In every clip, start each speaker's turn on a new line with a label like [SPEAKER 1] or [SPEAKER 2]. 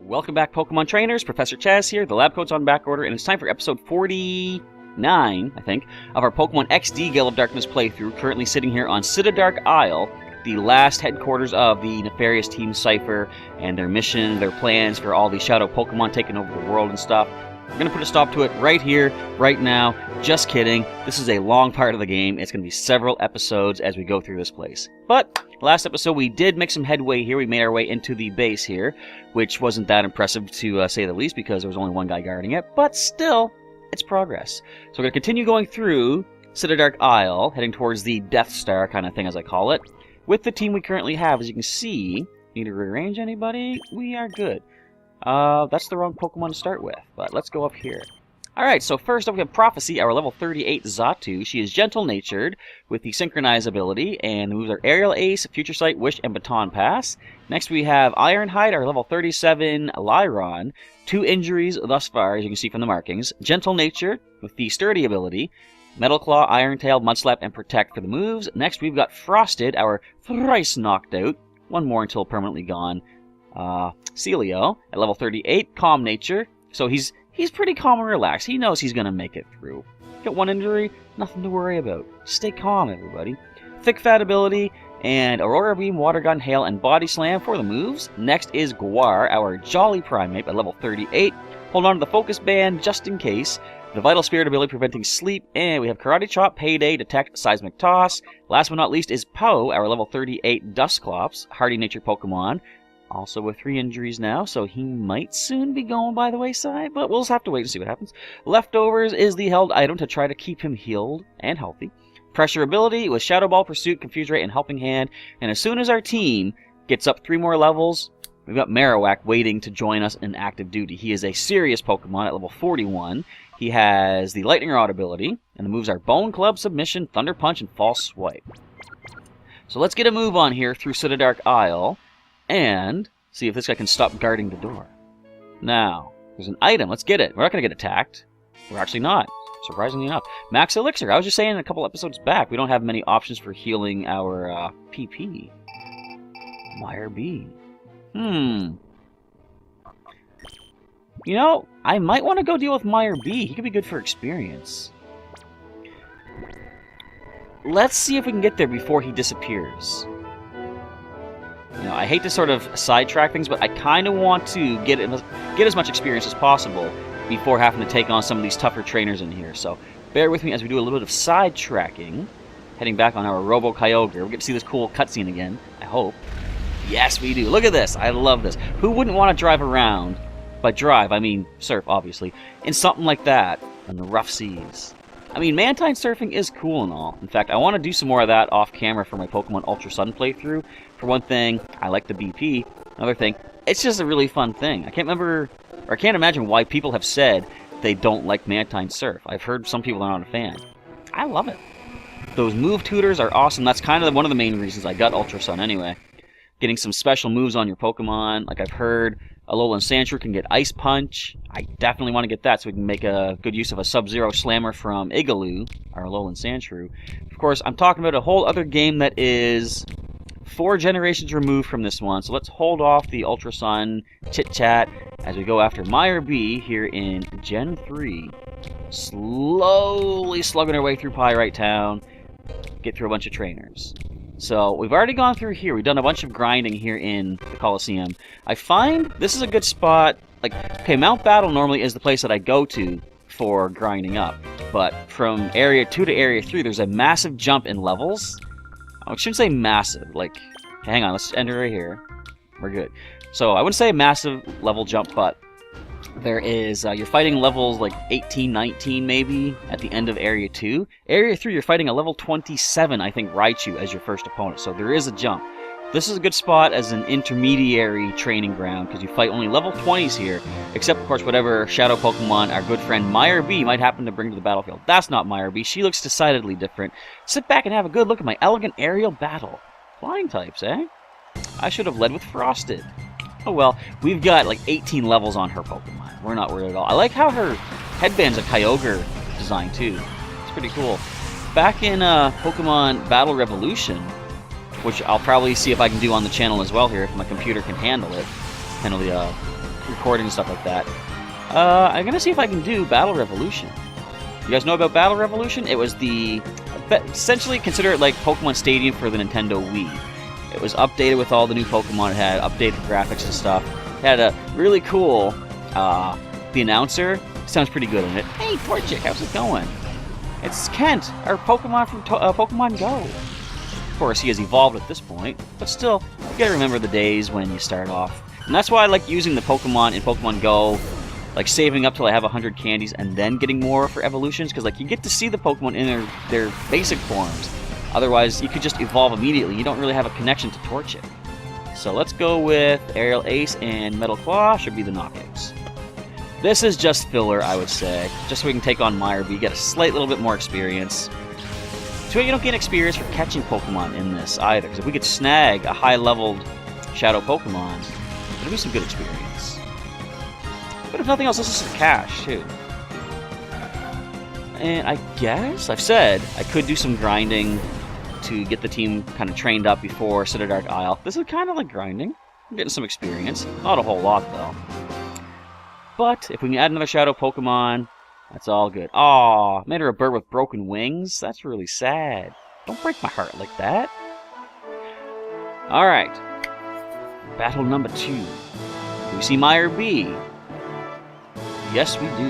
[SPEAKER 1] Welcome back, Pokemon Trainers. Professor Chaz here. The lab coat's on back order, and it's time for episode 49, I think, of our Pokemon XD Gale of Darkness playthrough. Currently sitting here on Citydark Isle, the last headquarters of the nefarious Team Cipher, and their mission, their plans for all the shadow Pokemon taking over the world and stuff. We're going to put a stop to it right here, right now. Just kidding. This is a long part of the game. It's going to be several episodes as we go through this place. But last episode we did make some headway here. We made our way into the base here, which wasn't that impressive to say the least because there was only one guy guarding it. But still, it's progress. So we're going to continue going through Citydark Isle, heading towards the Death Star kind of thing as I call it, with the team we currently have. As you can see, need to rearrange anybody? We are good. That's the wrong Pokemon to start with, but let's go up here. Alright, so first up we have Prophecy, our level 38 Xatu. She is gentle-natured with the Synchronize ability, and the moves are Aerial Ace, Future Sight, Wish, and Baton Pass. Next we have Ironhide, our level 37 Lyron. 2 injuries thus far, as you can see from the markings. Gentle-natured with the Sturdy ability. Metal Claw, Iron Tail, Mudslap, and Protect for the moves. Next we've got Frosted, our thrice knocked out. One more until permanently gone. Celio, at level 38, Calm Nature. So he's pretty calm and relaxed. He knows he's going to make it through. Got 1 injury, nothing to worry about. Stay calm, everybody. Thick Fat ability, and Aurora Beam, Water Gun, Hail, and Body Slam for the moves. Next is Guar, our Jolly Primate, at level 38. Hold on to the Focus Band just in case. The Vital Spirit ability preventing sleep, and we have Karate Chop, Payday, Detect, Seismic Toss. Last but not least is Poe, our level 38 Dusclops, Hardy Nature Pokemon. Also with 3 injuries now, so he might soon be going by the wayside, but we'll just have to wait and see what happens. Leftovers is the held item to try to keep him healed and healthy. Pressure ability with Shadow Ball, Pursuit, Confuse Ray, and Helping Hand. And as soon as our team gets up 3 more levels, we've got Marowak waiting to join us in active duty. He is a serious Pokemon at level 41. He has the Lightning Rod ability, and the moves are Bone Club, Submission, Thunder Punch, and False Swipe. So let's get a move on here through Citydark Isle, and see if this guy can stop guarding the door. Now, there's an item. Let's get it. We're not going to get attacked. We're actually not, surprisingly enough. Max Elixir. I was just saying a couple episodes back, we don't have many options for healing our PP. Meyer B. You know, I might want to go deal with Meyer B. He could be good for experience. Let's see if we can get there before he disappears. You know, I hate to sort of sidetrack things, but I kind of want to get as much experience as possible before having to take on some of these tougher trainers in here. So bear with me as we do a little bit of sidetracking. Heading back on our Robo-Kyogre. We get to see this cool cutscene again, I hope. Yes, we do. Look at this. I love this. Who wouldn't want to drive around, by drive, I mean surf, obviously, in something like that on the rough seas? I mean, Mantine surfing is cool and all. In fact, I want to do some more of that off camera for my Pokemon Ultra Sun playthrough. For one thing, I like the BP. Another thing, it's just a really fun thing. I can't imagine why people have said they don't like Mantine surf. I've heard some people are not a fan. I love it. Those move tutors are awesome. That's kind of one of the main reasons I got Ultra Sun anyway. Getting some special moves on your Pokemon. Like I've heard Alolan Sandshrew can get Ice Punch. I definitely want to get that so we can make a good use of a Sub-Zero Slammer from Igaloo, our Alolan Sandshrew. Of course, I'm talking about a whole other game that is 4 generations removed from this one, so let's hold off the Ultra Sun chit-chat as we go after Meyer B here in Gen 3. Slowly slugging our way through Pyrite Town, get through a bunch of trainers. So, we've already gone through here. We've done a bunch of grinding here in the Coliseum. I find this is a good spot. Like, okay, Mount Battle normally is the place that I go to for grinding up. But from Area 2 to Area 3, there's a massive jump in levels. I shouldn't say massive. Like, hang on, let's end it right here. We're good. So, I wouldn't say a massive level jump, but there is, you're fighting levels like 18, 19 maybe at the end of Area 2. Area 3, you're fighting a level 27, I think, Raichu as your first opponent. So there is a jump. This is a good spot as an intermediary training ground because you fight only level 20s here, except, of course, whatever shadow Pokemon our good friend Meyer B might happen to bring to the battlefield. That's not Meyer B. She looks decidedly different. Sit back and have a good look at my elegant aerial battle. Flying types, eh? I should have led with Frosted. Oh well, we've got like 18 levels on her Pokemon. We're not worried at all. I like how her headband's a Kyogre design too. It's pretty cool. back in Pokemon Battle Revolution, which I'll probably see if I can do on the channel as well here, if my computer can handle it, handle the recording and stuff like that. I'm gonna see if I can do Battle Revolution. You guys know about Battle Revolution? It was essentially consider it like Pokemon Stadium for the Nintendo Wii. It was updated with all the new Pokemon. It had updated graphics and stuff. It had a really cool, the announcer sounds pretty good in it. Hey, Torchic, how's it going? It's Kent, our Pokemon from Pokemon Go. Of course, he has evolved at this point, but still, you gotta remember the days when you start off. And that's why I like using the Pokemon in Pokemon Go, like saving up till I have 100 candies and then getting more for evolutions, because like you get to see the Pokemon in their basic forms. Otherwise, you could just evolve immediately. You don't really have a connection to Torchic. So let's go with Aerial Ace and Metal Claw should be the knockouts. This is just filler, I would say, just so we can take on Meyerby, get a slight little bit more experience. So you don't get experience for catching Pokemon in this either, because if we could snag a high-leveled Shadow Pokemon, it'll be some good experience. But if nothing else, this is some cash, too. And I guess, I've said, I could do some grinding to get the team kind of trained up before Dark Isle. This is kind of like grinding. I'm getting some experience. Not a whole lot, though. But if we can add another Shadow Pokemon, that's all good. Aw, made her a bird with broken wings? That's really sad. Don't break my heart like that. Alright. Battle number 2. Do we see Meyerby? Yes, we do.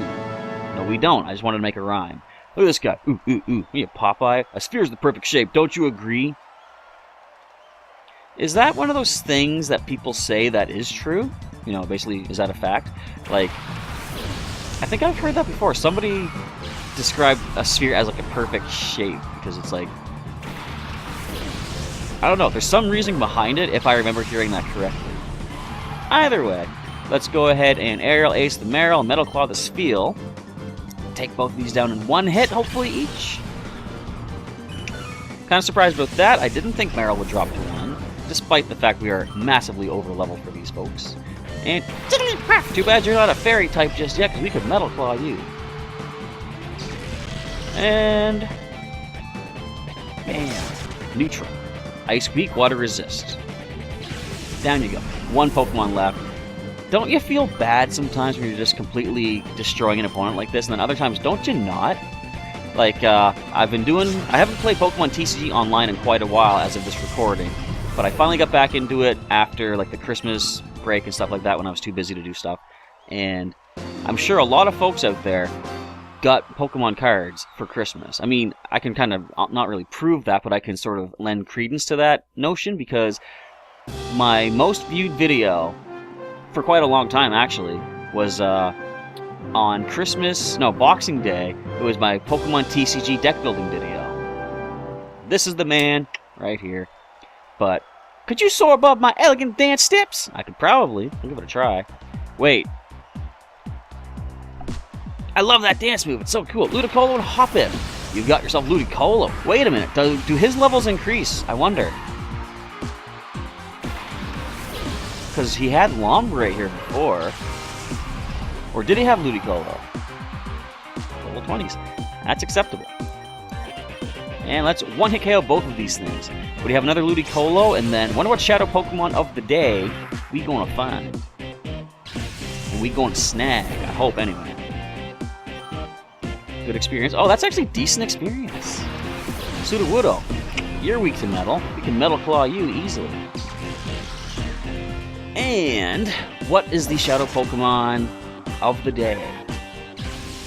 [SPEAKER 1] No, we don't. I just wanted to make a rhyme. Look at this guy. Ooh, ooh, ooh. Me a Popeye. A sphere's the perfect shape. Don't you agree? Is that one of those things that people say that is true? You know, basically, is that a fact? Like, I think I've heard that before. Somebody described a sphere as like a perfect shape because it's like, I don't know. There's some reason behind it if I remember hearing that correctly. Either way, let's go ahead and Aerial Ace the Marill and Metal Claw the Spiel. Take both of these down in one hit, hopefully each. Kind of surprised about that. I didn't think Marill would drop to 1, despite the fact we are massively over leveled for these folks. And too bad you're not a fairy type just yet, because we could Metal Claw you. And bam, neutral. Ice weak, water resist. Down you go. One Pokemon left. Don't you feel bad sometimes when you're just completely destroying an opponent like this? And then other times, don't you not? Like, I haven't played Pokemon TCG online in quite a while as of this recording. But I finally got back into it after, like, the Christmas break and stuff like that when I was too busy to do stuff. And I'm sure a lot of folks out there got Pokemon cards for Christmas. I mean, I can kind of not really prove that, but I can sort of lend credence to that notion because my most viewed video for quite a long time, actually, was on Boxing Day. It was my Pokemon TCG deck building video. This is the man right here. But could you soar above my elegant dance steps? I could probably. I'll give it a try. Wait. I love that dance move. It's so cool. Ludicolo and Hoppip. You've got yourself Ludicolo. Wait a minute. Do his levels increase? I wonder. Because he had Lombre here before. Or did he have Ludicolo? Level 20s. That's acceptable. And let's one-hit KO both of these things. We have another Ludicolo, and then wonder what Shadow Pokemon of the day we gonna find. And we gonna snag, I hope, anyway. Good experience. Oh, that's actually decent experience. Sudowoodo, you're weak to metal. We can Metal Claw you easily. And what is the Shadow Pokemon of the day?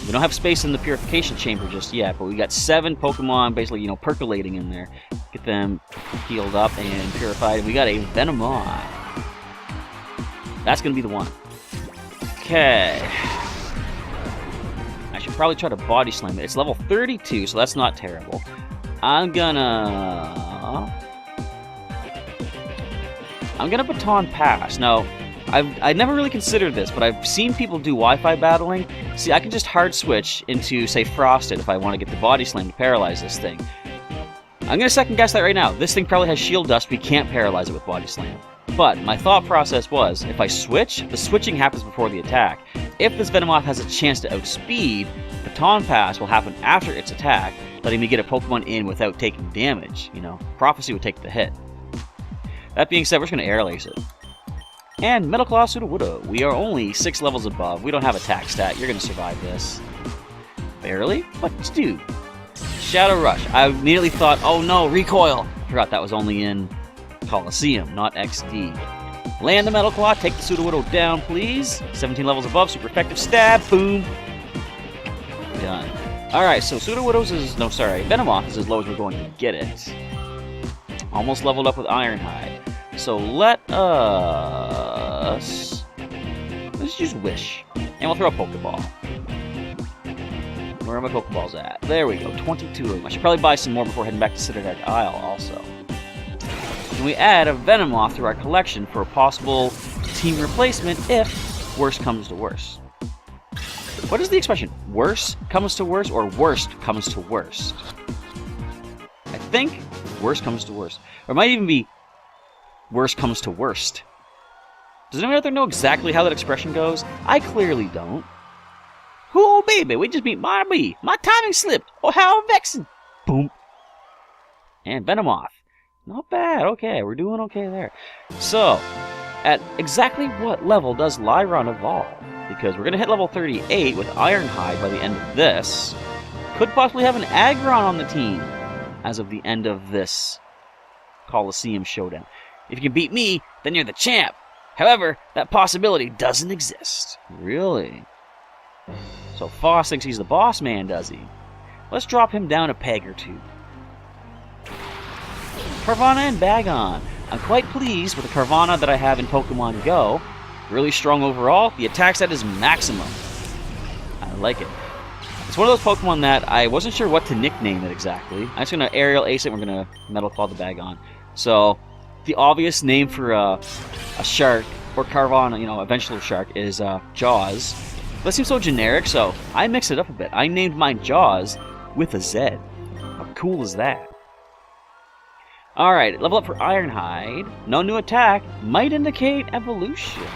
[SPEAKER 1] We don't have space in the purification chamber just yet, but we got 7 Pokemon basically, percolating in there. Get them healed up and purified. And we got a Venomoth. That's going to be the one. Okay. I should probably try to Body Slam it. It's level 32, so that's not terrible. I'm gonna Baton Pass. Now, I never really considered this, but I've seen people do Wi-Fi battling. See, I can just hard switch into, say, Frosted if I want to get the Body Slam to paralyze this thing. I'm going to second guess that right now. This thing probably has Shield Dust. We can't paralyze it with Body Slam. But my thought process was, if I switch, the switching happens before the attack. If this Venomoth has a chance to outspeed, Baton Pass will happen after its attack, letting me get a Pokemon in without taking damage. You know, Prophecy would take the hit. That being said, we're just going to Aerial Ace it. And Metal Claw Sudowoodo. We are only 6 levels above. We don't have attack stat. You're going to survive this. Barely? But dude. Shadow Rush. I immediately thought, oh no, Recoil. Forgot that was only in Coliseum, not XD. Land the Metal Claw. Take the Sudowoodo down, please. 17 levels above. Super effective stab. Boom. Done. Alright, so Sudowoodo's is... No, sorry. Venomoth is as low as we're going to get it. Almost leveled up with Ironhide. So let us... Let's use Wish. And we'll throw a Pokeball. Where are my Pokeballs at? There we go. 22 of them. I should probably buy some more before heading back to Cipher Isle also. And we add a Venomoth to our collection for a possible team replacement if worse comes to worse. What is the expression? Worse comes to worse or worst comes to worst? I think worse comes to worst. Or it might even be worse comes to worst. Does anyone out there know exactly how that expression goes? I clearly don't. Oh baby, we just beat my bee. My timing slipped. Oh how vexing. Boom. And Venomoth. Not bad. Okay, we're doing okay there. So, at exactly what level does Lyron evolve? Because we're going to hit level 38 with Ironhide by the end of this. Could possibly have an Aggron on the team as of the end of this Coliseum showdown. If you can beat me, then you're the champ. However, that possibility doesn't exist. Really? So Foss thinks he's the boss man, does he? Let's drop him down a peg or two. Carvanha and Bagon. I'm quite pleased with the Carvanha that I have in Pokemon Go. Really strong overall. The attack stat is maximum. I like it. It's one of those Pokemon that I wasn't sure what to nickname it exactly. I'm just going to Aerial Ace it. We're going to Metal Claw the Bagon. So, the obvious name for a shark, or Carvanha, you know, a vengeful shark, is Jaws. That seems so generic, so I mixed it up a bit. I named mine Jaws with a Z. How cool is that? Alright, level up for Ironhide. No new attack. Might indicate evolution.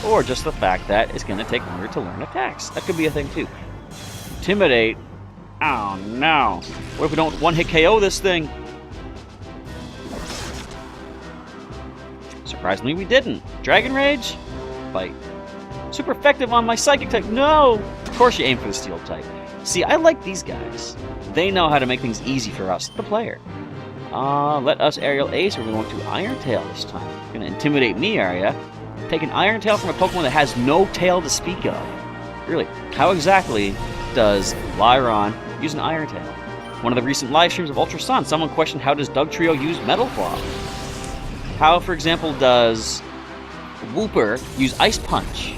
[SPEAKER 1] Or just the fact that it's going to take longer to learn attacks. That could be a thing too. Intimidate. Oh no. What if we don't one-hit KO this thing? Surprisingly, we didn't. Dragon Rage? Bite. Super effective on my Psychic type. No! Of course you aim for the Steel type. See, I like these guys. They know how to make things easy for us, the player. Let us Aerial Ace. We're going to Iron Tail this time. You're going to intimidate me, are ya? Take an Iron Tail from a Pokemon that has no tail to speak of. Really, how exactly does Lyron use an Iron Tail? One of the recent live streams of Ultra Sun, someone questioned how does Dugtrio use Metal Claw? How, for example, does Wooper use Ice Punch?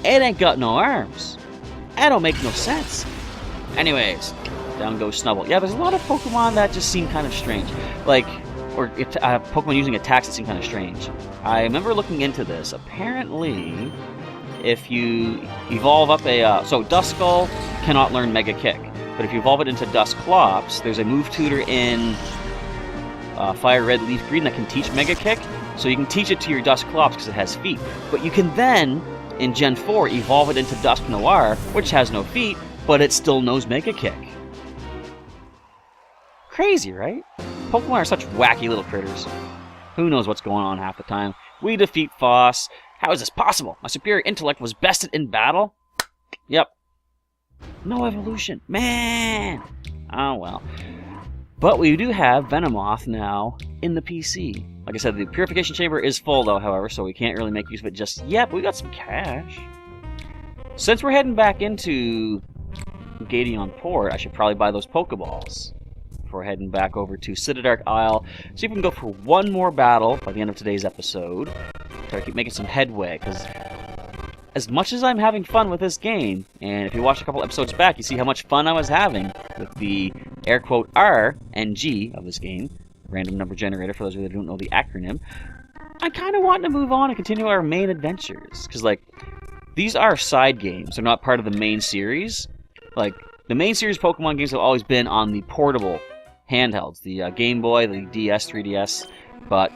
[SPEAKER 1] It ain't got no arms. That don't make no sense. Anyways, down goes Snubble. Yeah, there's a lot of Pokemon that just seem kind of strange. Like, or Pokemon using attacks that seem kind of strange. I remember looking into this. Apparently, if you evolve up a... so, Duskull cannot learn Mega Kick. But if you evolve it into Dusclops, there's a move tutor in Fire Red, Leaf Green that can teach Mega Kick. So you can teach it to your Dusclops because it has feet. But you can then, in Gen 4, evolve it into Dusk Noir, which has no feet, but it still knows Mega Kick. Crazy, right? Pokemon are such wacky little critters. Who knows what's going on half the time. We defeat Foss. How is this possible? My superior intellect was bested in battle? Yep. No evolution. Man! Oh well. But we do have Venomoth now in the PC. Like I said, the Purification Chamber is full though, however, so we can't really make use of it just yet, but we got some cash. Since we're heading back into Gateon Port, I should probably buy those Pokeballs before heading back over to Citadel Isle. See if we can go for one more battle by the end of today's episode. Try to keep making some headway, because as much as I'm having fun with this game, and if you watch a couple episodes back, you see how much fun I was having with the air quote R and G of this game, random number generator for those of you that don't know the acronym, I kind of want to move on and continue our main adventures, because like, these are side games, they're not part of the main series. Like, the main series Pokemon games have always been on the portable handhelds, the Game Boy, the DS, 3DS, but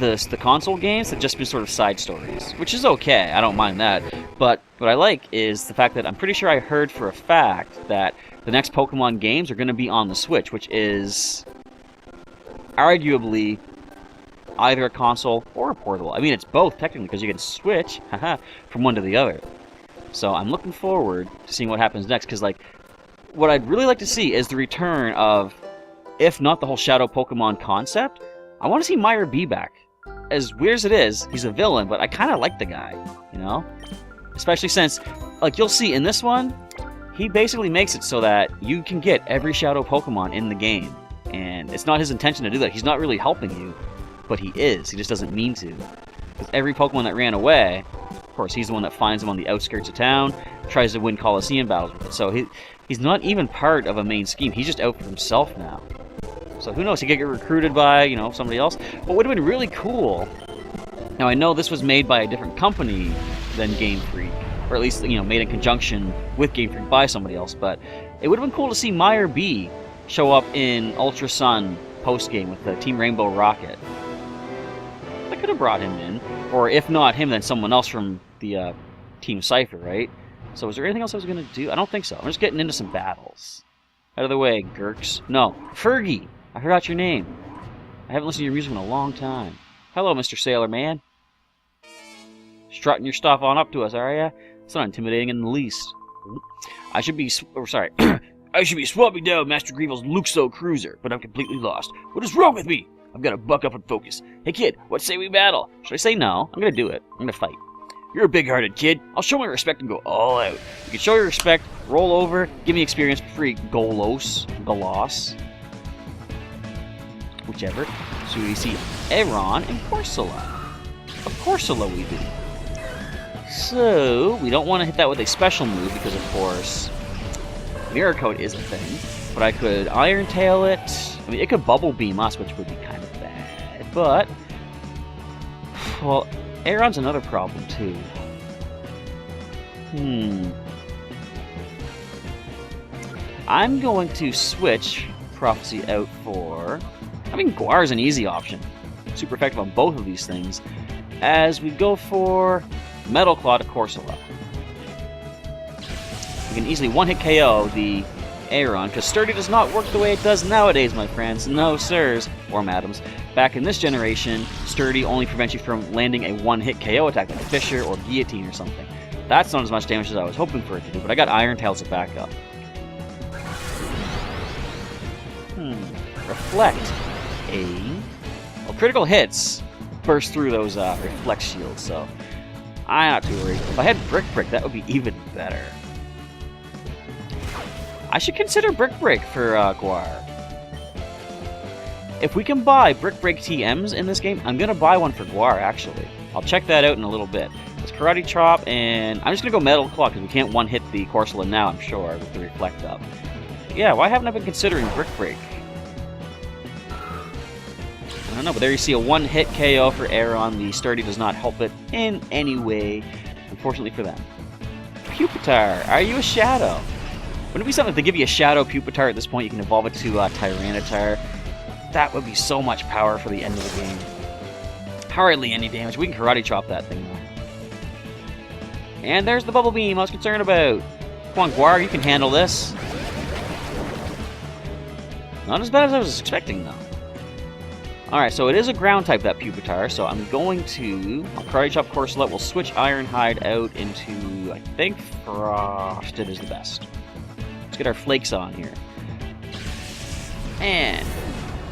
[SPEAKER 1] the console games have just been sort of side stories, which is okay, I don't mind that, but what I like is the fact that I'm pretty sure I heard for a fact that the next Pokemon games are going to be on the Switch, which is arguably either a console or a portable. I mean, it's both technically because you can switch from one to the other. So I'm looking forward to seeing what happens next, because like, what I'd really like to see is the return of, if not the whole Shadow Pokemon concept, I want to see Meyer B back. As weird as it is, he's a villain, but I kind of like the guy, you know? Especially since, like, you'll see in this one, he basically makes it so that you can get every Shadow Pokemon in the game. And it's not his intention to do that. He's not really helping you, but he is. He just doesn't mean to. Because every Pokemon that ran away, of course, he's the one that finds them on the outskirts of town, tries to win Coliseum battles with it. So he's not even part of a main scheme. He's just out for himself now. So who knows? He could get recruited by, you know, somebody else. What would have been really cool... Now, I know this was made by a different company than Game Freak. Or at least, you know, made in conjunction with Game Freak by somebody else. But it would have been cool to see Meyer B show up in Ultra Sun post-game with the Team Rainbow Rocket. I could have brought him in. Or if not him, then someone else from the Team Cipher, right? So is there anything else I was going to do? I don't think so. I'm just getting into some battles. Out of the way, Gurks. No, Fergie! I forgot your name. I haven't listened to your music in a long time. Hello, Mr. Sailor Man. Strutting your stuff on up to us, are ya? It's not intimidating in the least. I should be... sorry. I should be swapping down Master Greevil's Luxo cruiser, but I'm completely lost. What is wrong with me? I've got to buck up and focus. Hey, kid, what say we battle? Should I say no? I'm going to do it. I'm going to fight. You're a big-hearted kid. I'll show my respect and go all out. You can show your respect, roll over, give me experience for free. Golos. Whichever. So we see Aron and Corsola. Of Corsola we do. So, we don't want to hit that with a special move because, of course, Mirror Coat is a thing. But I could Iron Tail it. I mean, it could Bubble Beam us, which would be kind of bad. But, well, Aron's another problem, too. I'm going to switch Prophecy out for... I mean, Guar is an easy option. Super effective on both of these things. As we go for Metal Claw to Corsola. You can easily one-hit KO the Aron, because Sturdy does not work the way it does nowadays, my friends. No, sirs, or madams. Back in this generation, Sturdy only prevents you from landing a one-hit KO attack like Fissure or Guillotine or something. That's not as much damage as I was hoping for it to do, but I got Iron Tail as a backup. Reflect. Well, critical hits burst through those reflect shields, so I'm not too worried. If I had Brick Break, that would be even better. I should consider Brick Break for Guar. If we can buy Brick Break TMs in this game, I'm going to buy one for Guar, actually. I'll check that out in a little bit. It's Karate Chop, and I'm just going to go Metal Claw, because we can't one-hit the Corsola now, I'm sure, with the Reflect up. Yeah, why haven't I been considering Brick Break? I don't know, but there you see a one-hit KO for Aron. The Sturdy does not help it in any way, unfortunately for them. Pupitar, are you a Shadow? Wouldn't it be something if they give you a Shadow Pupitar at this point, you can evolve it to Tyranitar? That would be so much power for the end of the game. Hardly any damage. We can Karate Chop that thing, though. And there's the Bubble Beam I was concerned about. Come on, Guar, you can handle this. Not as bad as I was expecting, though. Alright, so it is a ground type, that Pupitar, so I'm going to Karate Chop Corsola. We'll switch Ironhide out into, I think, Frosted is the best. Let's get our flakes on here. And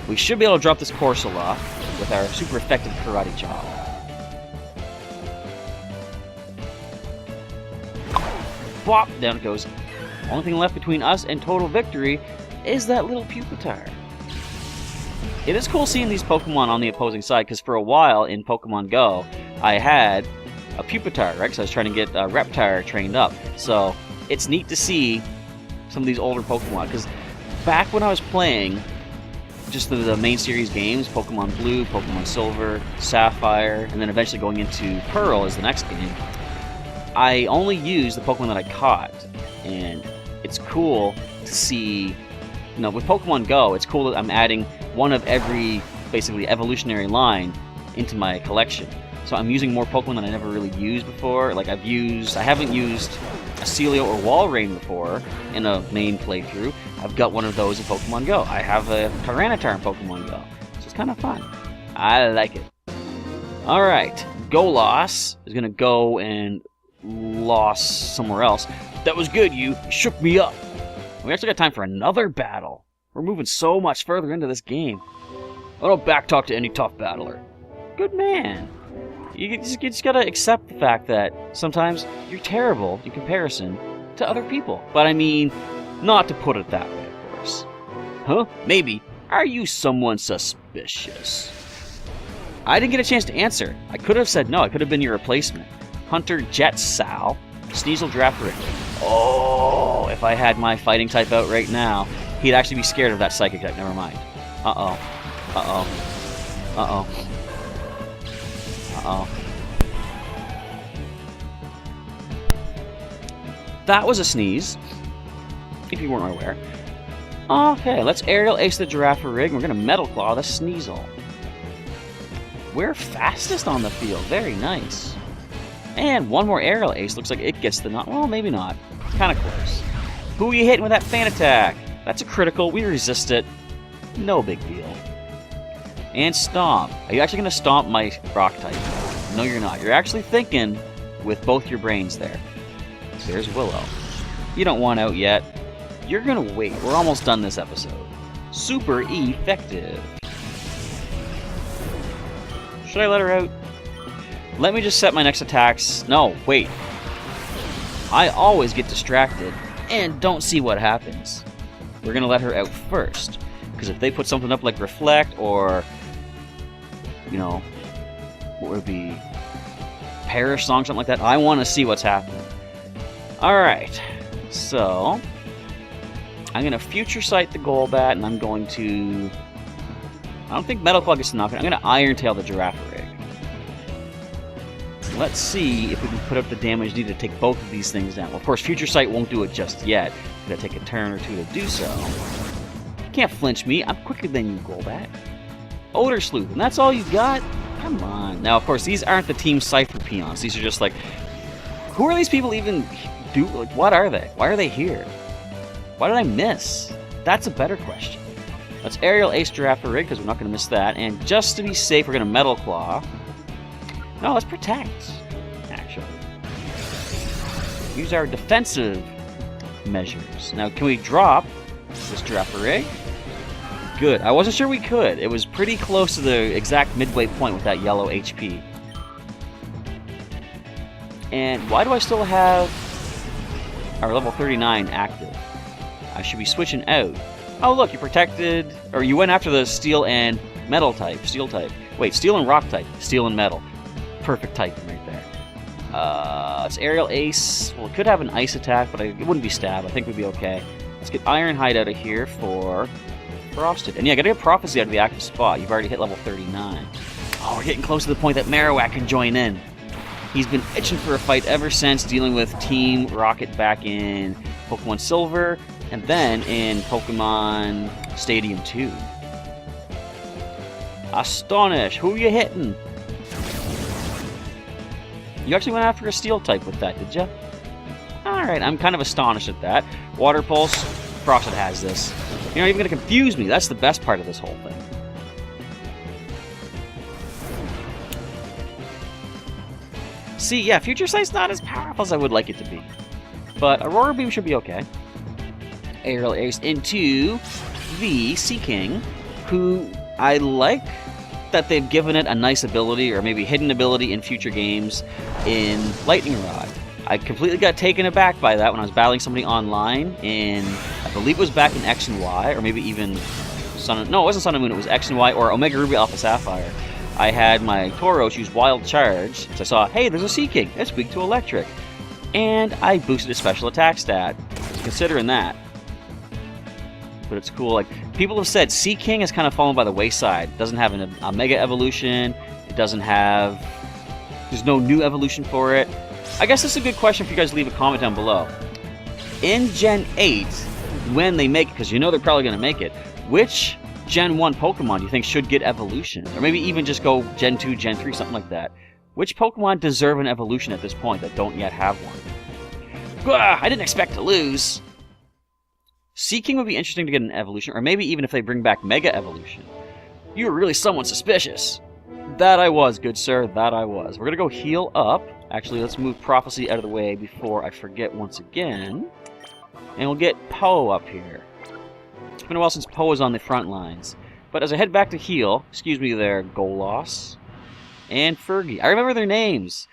[SPEAKER 1] we should be able to drop this Corsola with our super effective Karate Chop. Bop! Down it goes. Only thing left between us and total victory is that little Pupitar. It is cool seeing these Pokemon on the opposing side, because for a while in Pokemon Go, I had a Pupitar, right? Because I was trying to get Reptar trained up. So it's neat to see some of these older Pokemon, because back when I was playing just the main series games, Pokemon Blue, Pokemon Silver, Sapphire, and then eventually going into Pearl as the next game, I only used the Pokemon that I caught. And it's cool to see, you know, with Pokemon Go, it's cool that I'm adding one of every, basically, evolutionary line into my collection. So I'm using more Pokemon than I never really used before. Like, I haven't used a Celio or Walrein before in a main playthrough. I've got one of those in Pokemon Go. I have a Tyranitar in Pokemon Go. So it's kind of fun. I like it. Alright, Golos is going to go and lost somewhere else. That was good, you shook me up. We actually got time for another battle. We're moving so much further into this game. I don't backtalk to any tough battler. Good man. You just gotta accept the fact that sometimes you're terrible in comparison to other people. But I mean, not to put it that way, of course. Huh? Maybe. Are you someone suspicious? I didn't get a chance to answer. I could have said no. I could have been your replacement. Hunter Jet Sal, Sneasel Drafterick. Oh, if I had my fighting type out right now, he'd actually be scared of that psychic type. Never mind. Uh-oh. Uh-oh. Uh-oh. Uh-oh. That was a sneeze, if you weren't aware. Okay, let's Aerial Ace the Girafarig. We're going to Metal Claw the Sneasel. We're fastest on the field. Very nice. And one more Aerial Ace. Looks like it gets the knot. Well, maybe not. Kind of close. Who are you hitting with that Fan Attack? That's a critical. We resist it. No big deal. And Stomp. Are you actually going to Stomp my Rock type? No, you're not. You're actually thinking with both your brains there. There's Willow. You don't want out yet. You're going to wait. We're almost done this episode. Super effective. Should I let her out? Let me just set my next attacks. No, wait. I always get distracted and don't see what happens. We're going to let her out first. Because if they put something up like Reflect or, you know, what would it be? Perish Song, something like that. I want to see what's happening. Alright. So, I'm going to Future Sight the Golbat and I'm going to... I don't think Metal Claw gets to knock it. I'm going to Iron Tail the Girafarig. Let's see if we can put up the damage needed to take both of these things down. Well, of course, Future Sight won't do it just yet. We've got to take a turn or two to do so. Can't flinch me. I'm quicker than you, Golbat. Odor Sleuth, and that's all you got? Come on. Now, of course, these aren't the Team Cipher peons. These are just like, who are these people even do? Like, what are they? Why are they here? Why did I miss? That's a better question. Let's Aerial Ace Girafarig, because we're not going to miss that. And just to be safe, we're going to Metal Claw. No, let's Protect, actually. Use our defensive measures. Now, can we drop this Girafarig? Good. I wasn't sure we could. It was pretty close to the exact midway point with that yellow HP. And why do I still have our level 39 active? I should be switching out. Oh, look, you protected, or you went after the Steel and Metal type, Steel type. Wait, Steel and Rock type, Steel and Metal. Perfect typing right there. It's Aerial Ace. Well, it could have an Ice attack, but it wouldn't be Stab. I think we'd be okay. Let's get Iron Hide out of here for Frosted. And yeah, gotta get Prophecy out of the active spot. You've already hit level 39. Oh, we're getting close to the point that Marowak can join in. He's been itching for a fight ever since dealing with Team Rocket back in Pokemon Silver, and then in Pokemon Stadium 2. Astonish! Who are you hitting? You actually went after a Steel type with that, did you? Alright, I'm kind of astonished at that. Water Pulse, Frosted has this. You're not even going to confuse me. That's the best part of this whole thing. See, yeah, Future Sight's not as powerful as I would like it to be. But Aurora Beam should be okay. Aerial Ace into the Seaking, who I like that they've given it a nice ability, or maybe hidden ability in future games in Lightning Rod. I completely got taken aback by that when I was battling somebody online in, I believe it was back in X and Y, or maybe even Sun and... No, it wasn't Sun and Moon, it was X and Y, or Omega Ruby Alpha Sapphire. I had my Tauros use Wild Charge, so I saw, hey, there's a Seaking, it's weak to Electric. And I boosted his special attack stat, considering that. But it's cool, like, people have said Seaking has kind of fallen by the wayside. It doesn't have a Mega Evolution, it doesn't have... There's no new evolution for it. I guess this is a good question for you guys to leave a comment down below. In Gen 8, when they make it, because you know they're probably going to make it, which Gen 1 Pokemon do you think should get evolution? Or maybe even just go Gen 2, Gen 3, something like that. Which Pokemon deserve an evolution at this point that don't yet have one? I didn't expect to lose. Seaking would be interesting to get an evolution, or maybe even if they bring back Mega Evolution. You were really someone suspicious. That I was, good sir, that I was. We're gonna go heal up. Actually, let's move Prophecy out of the way before I forget once again. And we'll get Poe up here. It's been a while since Poe was on the front lines. But as I head back to heal, excuse me there, Golos and Fergie. I remember their names.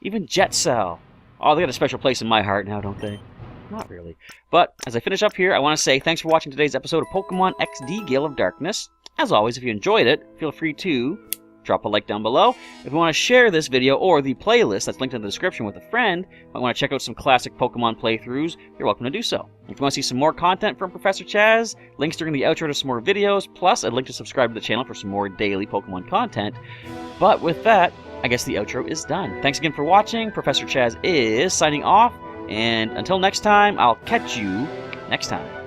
[SPEAKER 1] Even Jet Cell. Oh, they got a special place in my heart now, don't they? Not really. But as I finish up here, I want to say thanks for watching today's episode of Pokémon XD Gale of Darkness. As always, if you enjoyed it, feel free to drop a like down below. If you want to share this video or the playlist that's linked in the description with a friend, if you want to check out some classic Pokemon playthroughs, you're welcome to do so. If you want to see some more content from Professor Chaz, links during the outro to some more videos, plus a link to subscribe to the channel for some more daily Pokemon content. But with that, I guess the outro is done. Thanks again for watching. Professor Chaz is signing off, and until next time, I'll catch you next time.